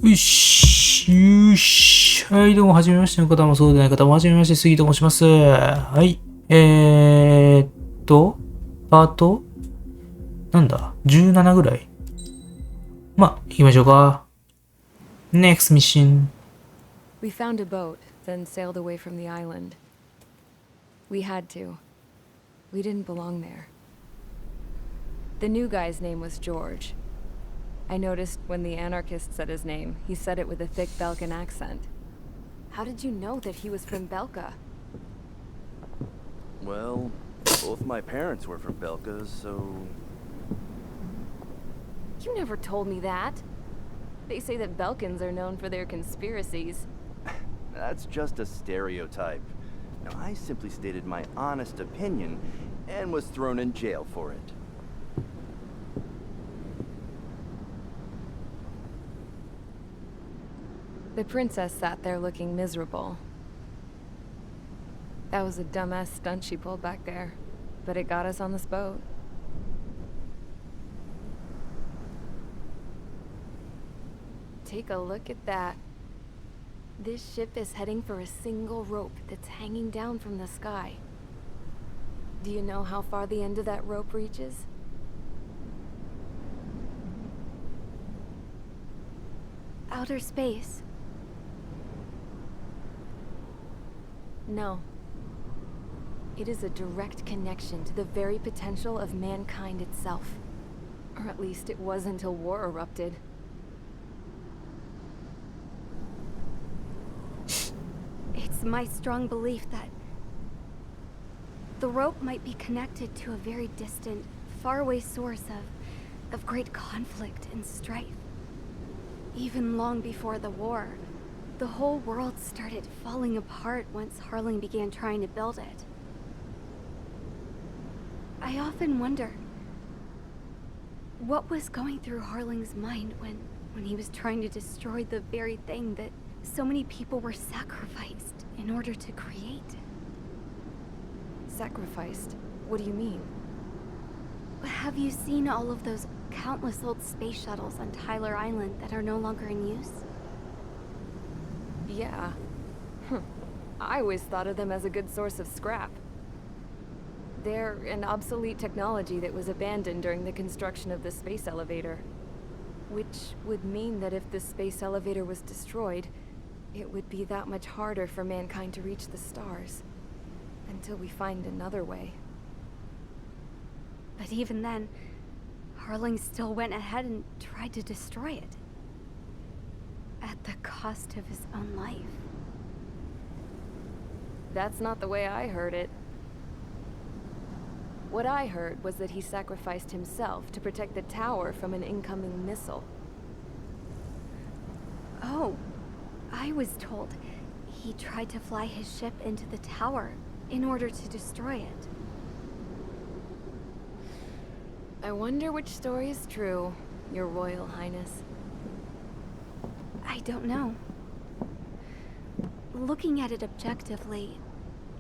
よし、よし。はい、どうも、はじめましての方もそうでない方も、はじめまして、杉と申します。はい。パートなんだ ?17 ぐらい。まあ、行きましょうか。Next mission. We found a boat, then sailed away from the island. We had to. We didn't belong there. The new guy's name was George. I noticed when the anarchist said his name, he said it with a thick Belkan accent. How did you know that he was from Belka? Well, both my parents were from Belka, so... You never told me that. They say that Belkans are known for their conspiracies. That's just a stereotype. Now, I simply stated my honest opinion and was thrown in jail for it. The princess sat there looking miserable. That was a dumbass stunt she pulled back there, but it got us on this boat. Take a look at that. This ship is heading for a single rope that's hanging down from the sky. Do you know how far the end of that rope reaches? Outer space. No. It is a direct connection to the very potential of mankind itself. Or at least it was until war erupted. It's my strong belief that the rope might be connected to a very distant, faraway source of great conflict and strife. Even long before the war, the whole world started falling apart once Harling began trying to build it. I often wonder what was going through Harling's mind when he was trying to destroy the very thing that so many people were sacrificed in order to create. Sacrificed? What do you mean? Have you seen all of those countless old space shuttles on Tyler Island that are no longer in use? Yeah. I always thought of them as a good source of scrap. They're an obsolete technology that was abandoned during the construction of the space elevator. Which would mean that if the space elevator was destroyed, it would be that much harder for mankind to reach the stars. Until we find another way. But even then, Harling still went ahead and tried to destroy it. At the cost of his own life. That's not the way I heard it. What I heard was that he sacrificed himself to protect the tower from an incoming missile. Oh, I was told he tried to fly his ship into the tower in order to destroy it. I wonder which story is true, Your Royal Highness. I don't know. Looking at it objectively,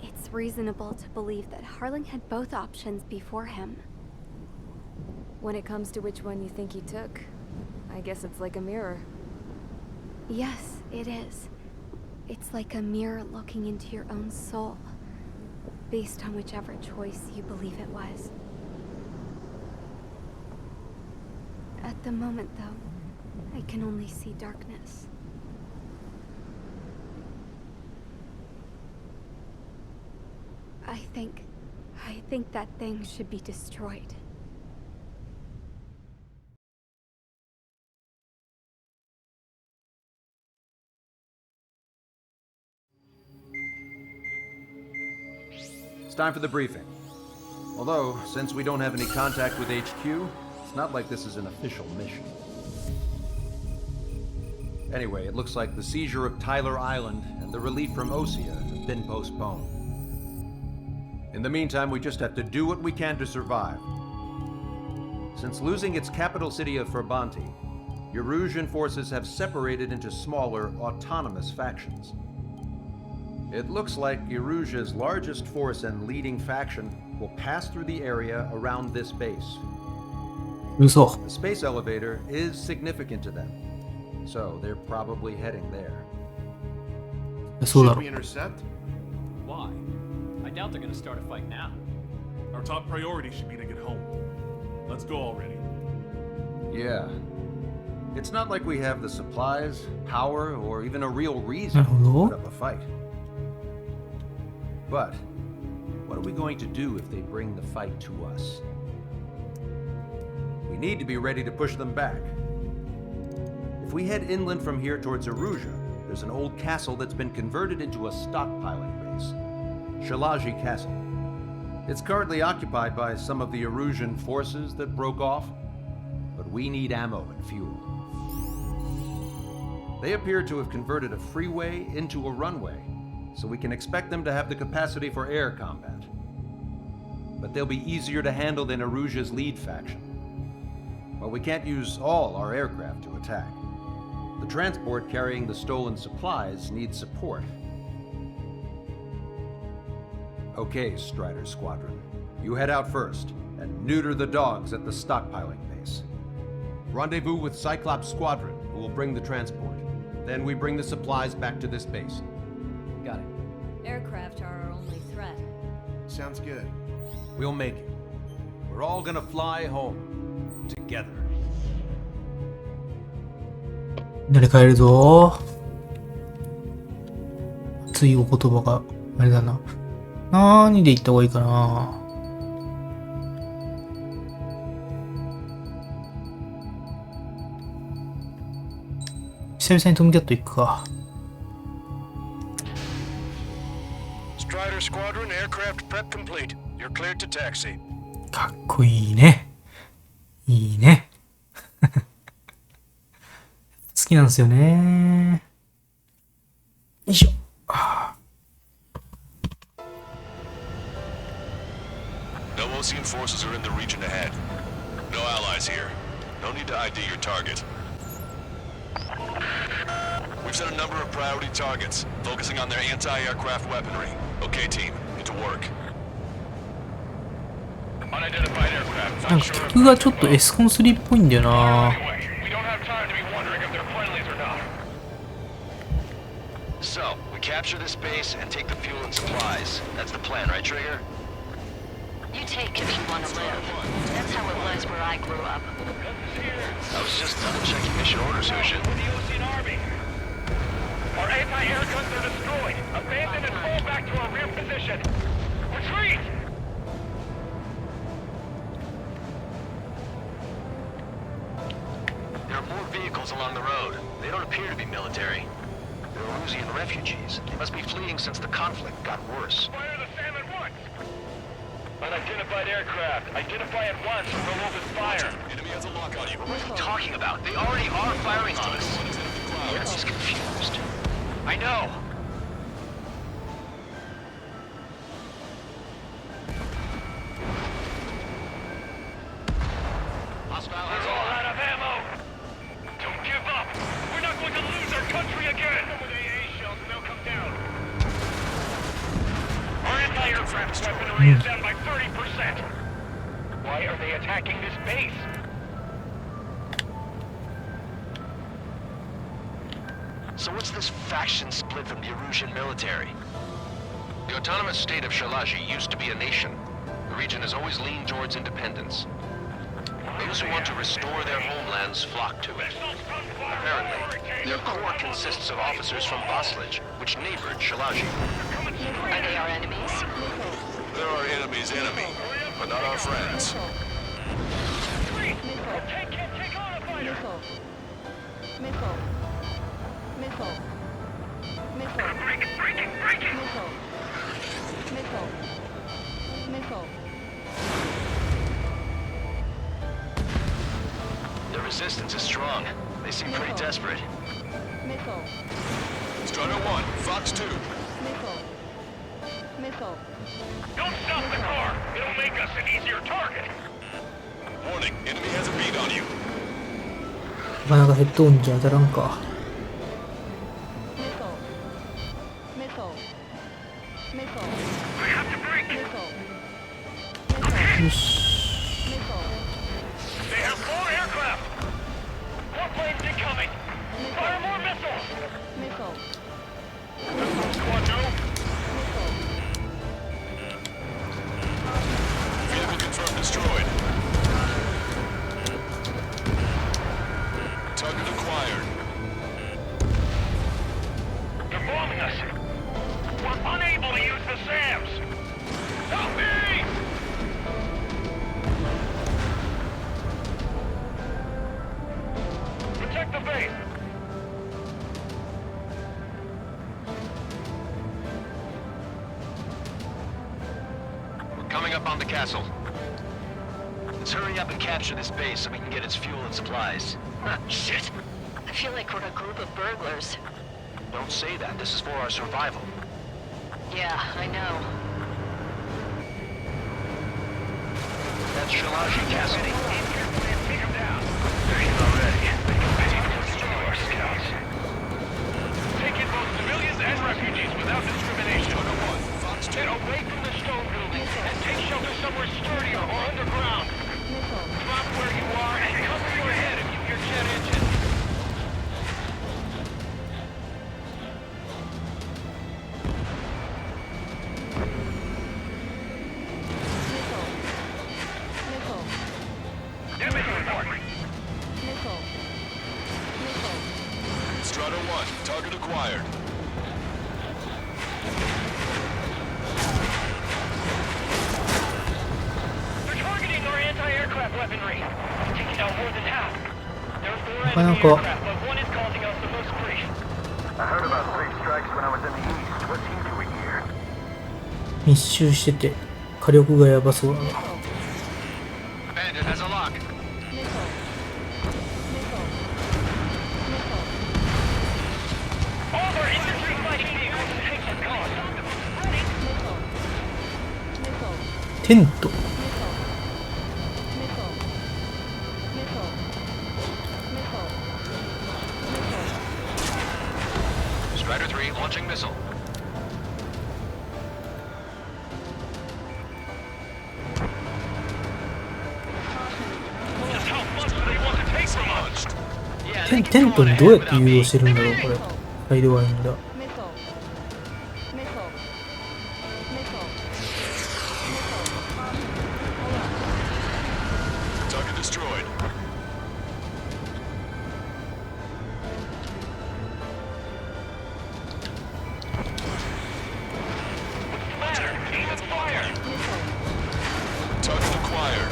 it's reasonable to believe that Harling had both options before him. When it comes to which one you think he took, I guess it's like a mirror. Yes, it is. It's like a mirror looking into your own soul, based on whichever choice you believe it was. At the moment, though, I can only see darkness. I think that thing should be destroyed. It's time for the briefing. Although, since we don't have any contact with HQ, it's not like this is an official mission. Anyway, it looks like the seizure of Tyler Island and the relief from Osea have been postponed. In the meantime, we just have to do what we can to survive. Since losing its capital city of Ferbanti, Erusian forces have separated into smaller, autonomous factions. It looks like Erusia's largest force and leading faction will pass through the area around this base.嘘。The space elevator is significant to them. So they're probably heading there. そうだ Should ろ we intercept? Why? I doubt they're gonna start a fight now. Our top priority should be to get home. Let's go already. Yeah. It's not like we have the supplies, power, or even a real な reason る to ほ put ど up a fight. But what are we going to do if they bring the fight to us? We need to be ready to push them back. If we head inland from here towards Aruja, there's an old castle that's been converted into a stockpiling base. Shalaji Castle. It's currently occupied by some of the Arusian forces that broke off, but we need ammo and fuel. They appear to have converted a freeway into a runway, so we can expect them to have the capacity for air combat. But they'll be easier to handle than Aruja's lead faction. Well, we can't use all our aircraft to attack. The transport carrying the stolen supplies needs support. Okay, Strider Squadron. You head out first and neuter the dogs at the stockpiling base. Rendezvous with Cyclops Squadron, who will bring the transport. Then we bring the supplies back to this base. Got it. Aircraft are our only threat. Sounds good. We'll make it. We're all gonna fly home. Together. みんなで帰るぞ。熱いお言葉があれだな。何で言った方がいいかな。久々にトムキャット行くか。Strider Squadron, aircraft prep complete. You're cleared to taxi. かっこいいね。いいね。好きなんですよね。よいしょ。No Ocean forces are in the region ahead. No allies here. No need to ID your target. We've set a number of priority targets, focusing on their anti-aircraft weaponry. Okay, team, get to work. Unidentified aircraft. なんか曲がちょっとエスコン3っぽいんだよな。 We don't have time to be wondering if they're friendlies or not. So, we capture this base and take the fuel and supplies. That's the plan, right, Trigger? You take if you want to live. That's how it was where I grew up. I was just double-checking mission orders, Hushin. The Ocean Army. Our anti-air guns are destroyed. Abandon and fall back to our rear position. Retreat! There are more vehicles along the road. They don't appear to be military. They're Arusian refugees. They must be fleeing since the conflict got worse. Fire the SAM at once! Unidentified aircraft. Identify at once or we'll open fire. Enemy has a lock on you. What are you talking about? They already are firing on us. The enemy's confused. I know. Hostile. We're all out of ammo. Don't give up. We're not going to lose our country again. With AA shells and they'll come down. Our anti-aircraft weaponry is down by 30%. Why are they attacking this base? So what's this faction split from the Arusian military? The autonomous state of Shalaji used to be a nation. The region has always leaned towards independence. Those who want to restore their homelands flock to it. Apparently, their core consists of officers from Baslij, which neighbored Shalaji. Are they our enemies? They're our enemy's enemy, but not our friends. The resistance is strong. They seem pretty desperate. Strider 1, Fox 2. Don't stop the car! It'll make us an easier target! Warning, enemy has a bead on you. なかなかヘッドオンじゃ当たらんか。よし。 They have 4 aircraft! 4 planes incoming! Fire Vehicle confirmed destroyed. Target acquired. They're bombing us. We're unable to use the SAMs. Help me! Protect the base. We're coming up on the castle. Let's hurry up and capture this base so we can get its fuel and supplies. Shit! I feel like we're a group of burglars. Don't say that. This is for our survival. Yeah, I know. That's Shalashi Castle. Take him down. They're here already. They can pay to destroy our scouts. Take in both civilians and refugees without discrimination. Get away from the stone building and take shelter somewhere sturdier or underground. Drop where you are and cover your head if you hear jet engines. Damage report. Strata 1, target acquired. They're targeting our anti-aircraft weaponry. Taking out more than half. There are 4 Well, enemy go. aircraft, but one is causing us the most grief. I heard about 3 strikes when I was in the east. What's he doing here? 密集してて火力がやばそうだな。 Bandit has a lock. All our infantry fighting vehicles take some cost. テント。 Strider 3 launching missile. Just how much do they want to take from us? Yeah, テントにどうやって誘導してるんだろうこれ。入れはいいんだ。 target destroyed. Ladder, aim and fire. Target acquired.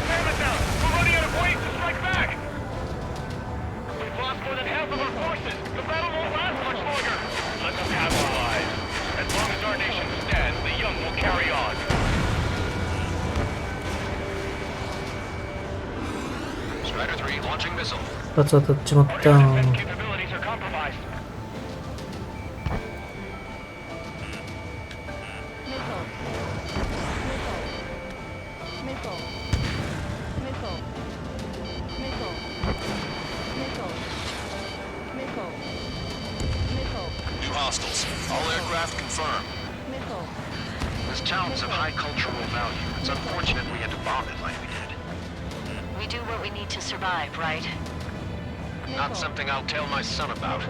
Stand it down. We're running out of ways to strike back. We've lost more than half of our forces. The battle won't last much longer. Let them have our lives. As long as our nation stands, the young will carry on. Strider 3 launching missile. 2つ当たっちまっ Our た air ん。 defense capabilities are compromised. New hostiles. All aircraft confirmed. This town's of high cultural value. It's unfortunate we had to bomb it like we did. We do what we need to survive, right? Not something I'll tell my son about.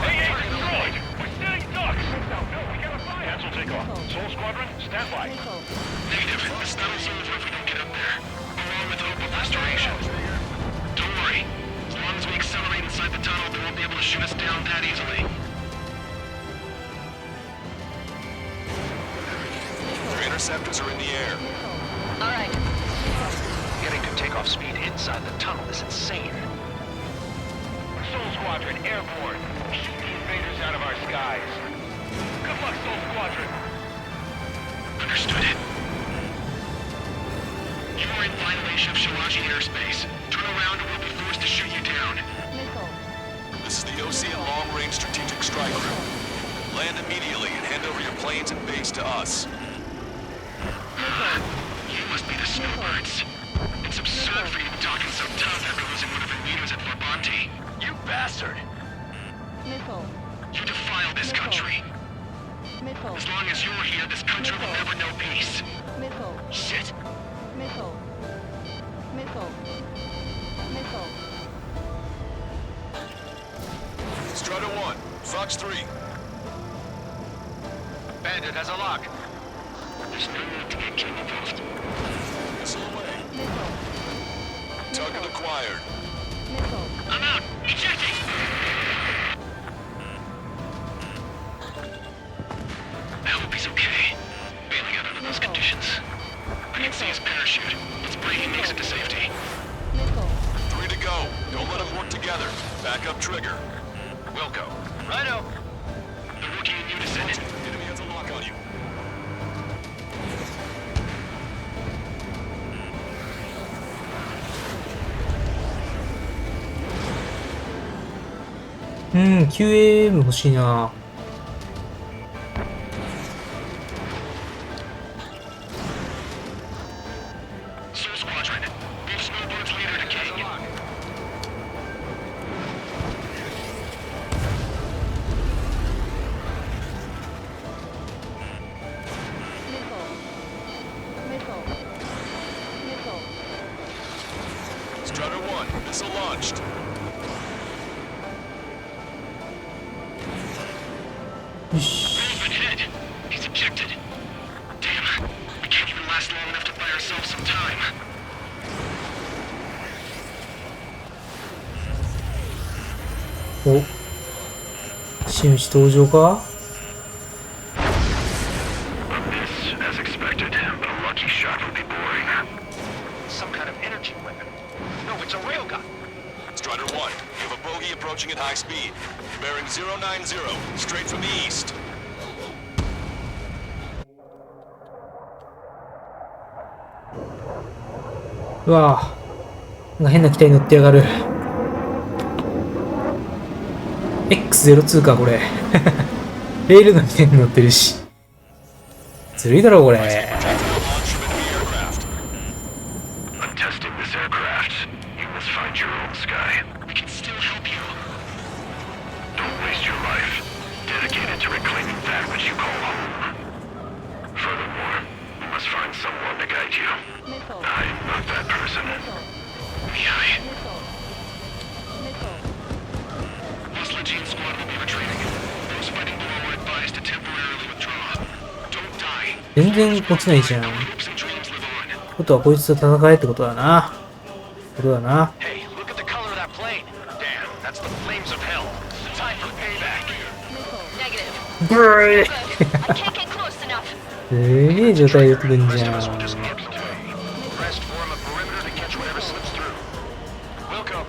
Hey, destroyed! We're stealing ducks! No, we gotta fire! Cancel takeoff. Soul Squadron, stand by. Negative. This tunnel's over if we don't get up there. Along with hope of restoration. Don't worry. As long as we accelerate inside the tunnel, they won't be able to shoot us down that easily. Their interceptors are in the air. All right. Getting to takeoff speed inside the tunnel is insane. Soul Squadron, airborne. Shoot the invaders out of our skies. Good luck, Soul Squadron. Understood. You are in violation of Shalashi airspace. Turn around or we'll be forced to shoot you down. This is the OCN Long-Range Strategic Strike Group. Land immediately and hand over your planes and base to us. You must be the snowbirds. It's absurd for you talking so tough after losing one of your leaders at Fort Bonte. You bastard! You defile this country. As long as you're here, this country will never know peace. Shit. Strider 1, Fox 3. Bandit has a lock. There's no need to get King involved. Missile away. Target acquired. I'm out. Ejecting. I hope he's okay. Bailing out under those conditions. I can see his parachute. Let's bring him makes it to safety. 3 to go. Don't let them work together. Back up trigger. Wilco. Righto. They're working in unison. Enemy has a lock on you. QAM 欲しいな。Soul Squadron. Move Snowbird's leader to King. Strider 1, missile launched. Movement hit. He's ejected. Damn. We can't even last long enough to buy ourselves some time. Oh. 新内登場か This, as expected, but a lucky shot would be boring. Some kind of energy weapon. No, it's a railgun. Strider 1, you have a bogey approaching at high speed. Bearing 090, straight from the east. うわぁ。なんか変な機体乗ってやがる。X02 か、これ。レールの機体に乗ってるし。ずるいだろ、これ。I'm testing this aircraft. You must find your own sky. We can still help you. Don't waste your life. Dedicated to reclaiming that which you call home. Furthermore, you must find someone to guide you. I'm not that person. Yeah. Muscle Gene Squad will be retreating. Those fighting below are advised to temporarily withdraw. Don't die. 全然落ちないじゃん。 Hopes and dreams live on. ことはこいつと戦えってことだな。ことだな。 Hey, look at the color of that plane. Damn, that's the flames of hell. Time for payback. Negative. ブー I can't get close enough. すげえ状態で飛ぶんじ Rest ゃ of us ん。 will just nip today. Rest form a perimeter to catch whatever slips through. Wilco,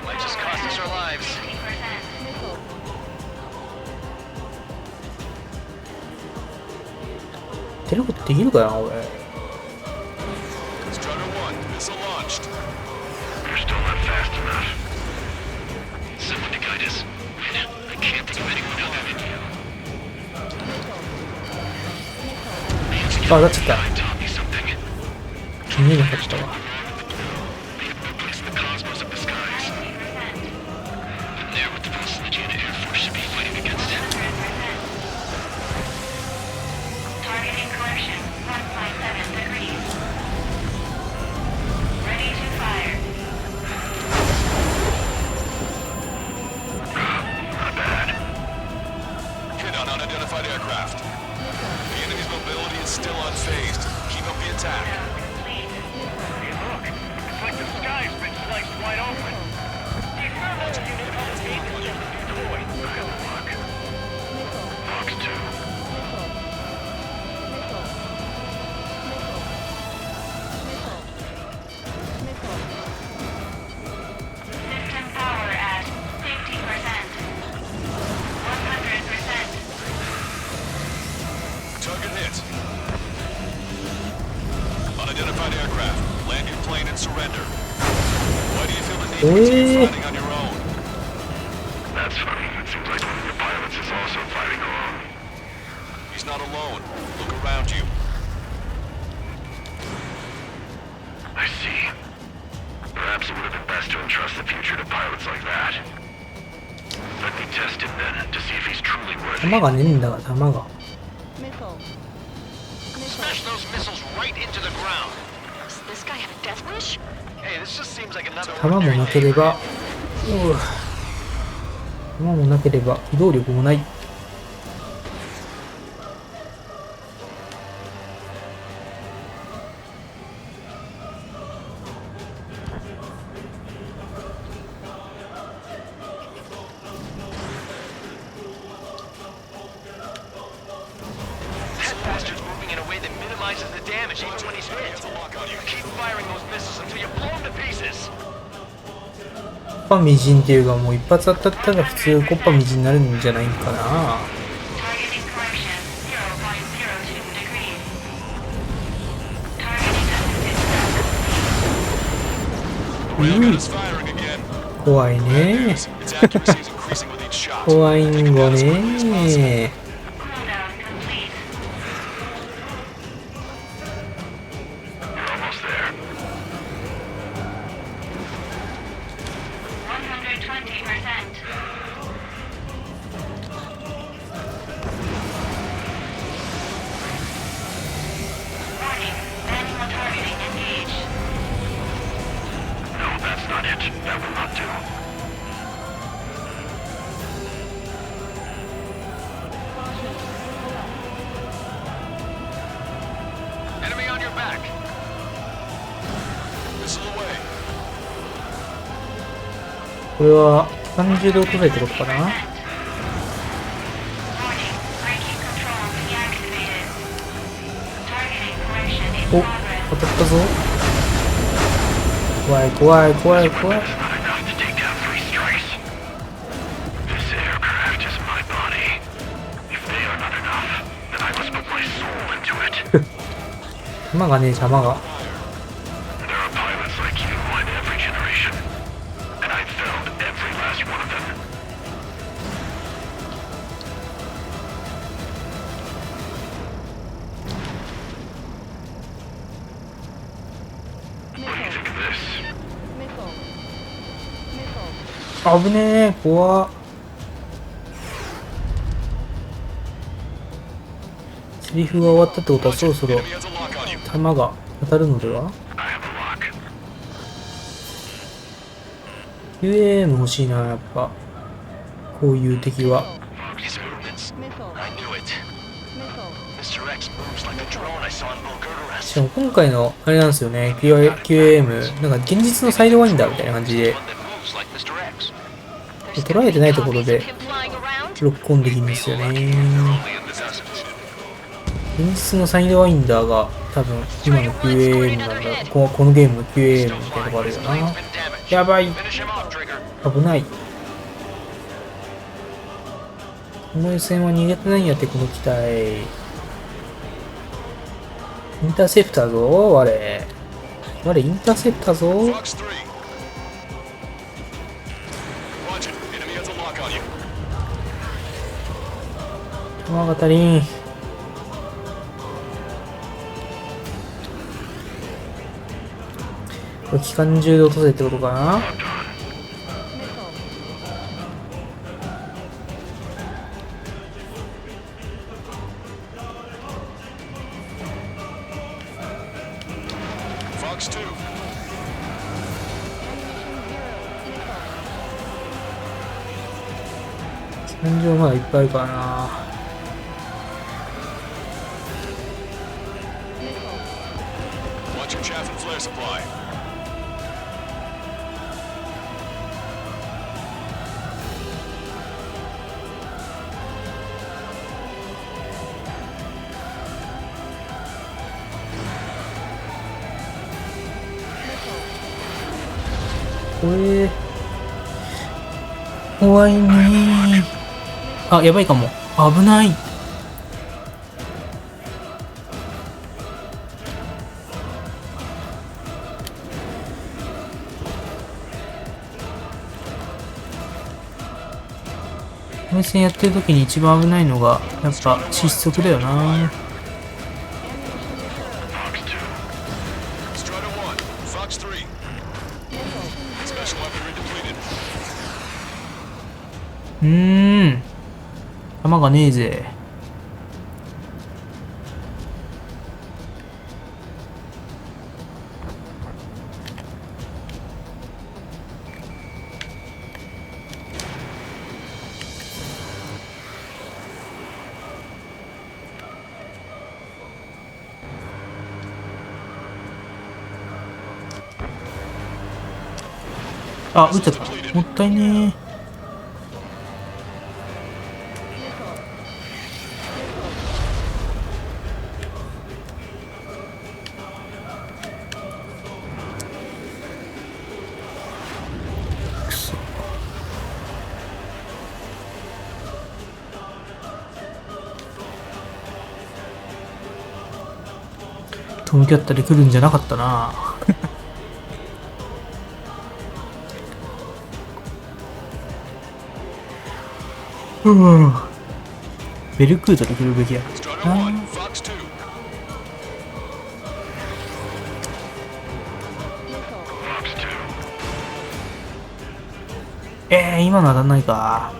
might just cost us our lives. テレポってできるかな、俺。 Strider 1, missile launched. You're still not fast enough. Someone to guide us. I can't think of anyone other than you. あ、当たっちゃった。 I taught me something. 見えなかったわ。 They have replaced the cosmos of the skies. And there with the rest of the Jana Air Force should be fighting against it. Targeting collection 1.7 degrees. Ready to fire. Not bad. Hit on unidentified aircraft. The enemy's mobility is still unfazed. Keep up the attack. Complete. Hey, look. It's like the sky's been sliced wide open. The experimental unit on the gate is just a toy. Fox 2. System power at 50%. 100%. Target hit. Unidentified aircraft. Land your plane and surrender. Why do you feel the need to continue fighting on your own? That's funny. It seems like one of your pilots is also fighting alone. He's not alone. Look around you. I see. Perhaps it would have been best to entrust the future to pilots like that. Let me test him then, to see if he's 弾がねえんだから、弾が。Smash those missiles right into the ground. Does this guy have a death wish? Hey, this just seems like another 弾もなければ、弾もなければ機動力もない。コッパみじんっていうか、もう一発当たったら普通コッパみじんになるんじゃないかな。怖いね怖いんごねこれは30度くらいってことかな。お、当たったぞ。怖い怖い怖い怖い。弾がねえ、弾が。危ねえ、怖っ。セリフが終わったってことはそろそろ弾が当たるのでは。 QAM 欲しいな、やっぱこういう敵は。しかも今回のあれなんですよね、QAM なんか現実のサイドワインダーみたいな感じで捉えてないところでロックオンできるんですよね。現実のサイドワインダーが多分今の QAM なんだ。このゲームの QAM みたいなとこあるよな。やばい、危ない。この予選は苦手なんやって、この機体。インターセプターぞ、我インターセプターぞ。弾が足りん。これ機関銃で落とせってことかな。機関銃まだいっぱいあるからな。これ怖いね。あ、やばいかも。危ない。無線やってる時に一番危ないのがやっぱ失速だよな。弾がねえぜ。あ、撃っちゃった。もったいねー。くそ。トムキャッタで来るんじゃなかったな。ベルクートで来るべきや。今の当たんないか。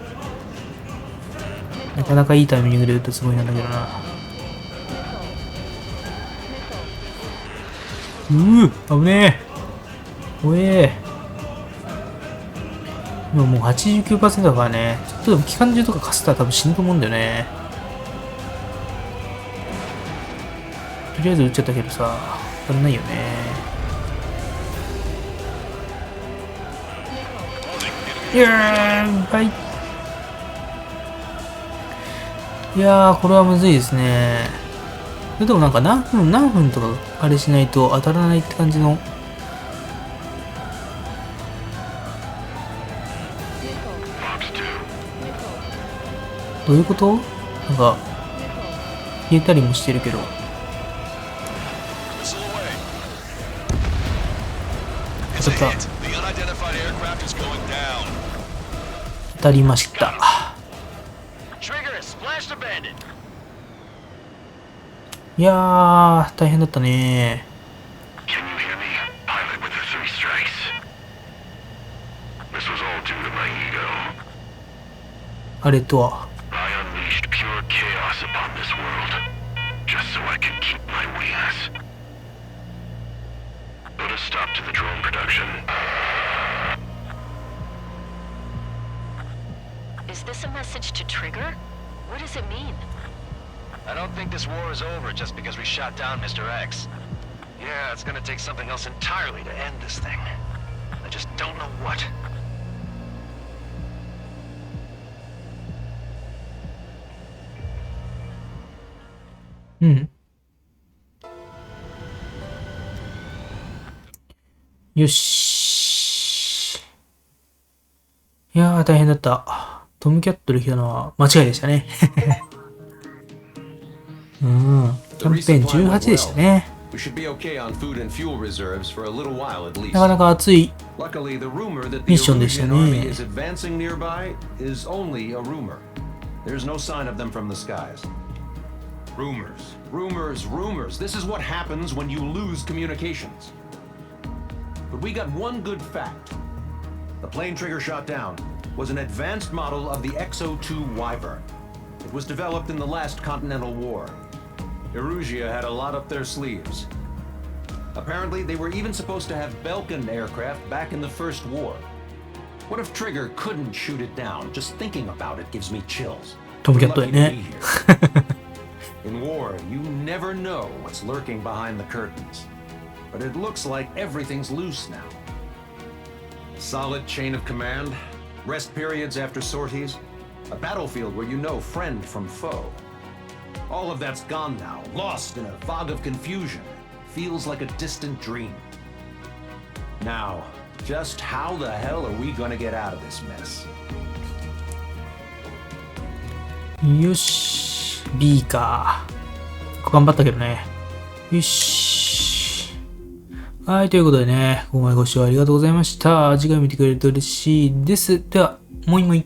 なかなかいいタイミングで打ったつもりなんだけどな。危ねえ。おえ今もう 89% だからね。ちょっとでも機関銃とかかすったら多分死ぬと思うんだよね。とりあえず撃っちゃったけどさ、当たんないよね。いやー、これはむずいですね。それでもなんか何分とかあれしないと当たらないって感じの。どういうこと？なんか消えたりもしてるけど。当たった。当たりました。いやー、大変だったね。あれとは。Is this a message to Trigger? What does it mean? I don't think this war is over just because we shot down Mr. X. Yeah, it's gonna take something else entirely to end this thing. I just don't know what.よし。いやー、大変だった。トムキャットル来たのは間違いでしたね。キャンペーン18でしたね。なかなか熱いミッションでしたね。Rumors. This is what happens when you lose communications. But we got one good fact. The plane Trigger shot down was an advanced model of the XO2 Wyvern. It was developed in the last Continental War. Erusia had a lot up their sleeves. Apparently, they were even supposed to have Belkin aircraft back in the First War. What if Trigger couldn't shoot it down? Just thinking about it gives me chills. We're lucky to be here. In war, you never know what's lurking behind the curtains. But it looks like everything's loose now. Solid chain of command, rest periods after sorties, a battlefield where you know friend from foe. All of that's gone now, lost in a fog of confusion. Feels like a distant dream. Now, just how the hell are we gonna get out of this mess? よし、B か。頑張ったけどね。よし。はい、ということでね、ここまでご視聴ありがとうございました。次回見てくれると嬉しいです。では、もいもい。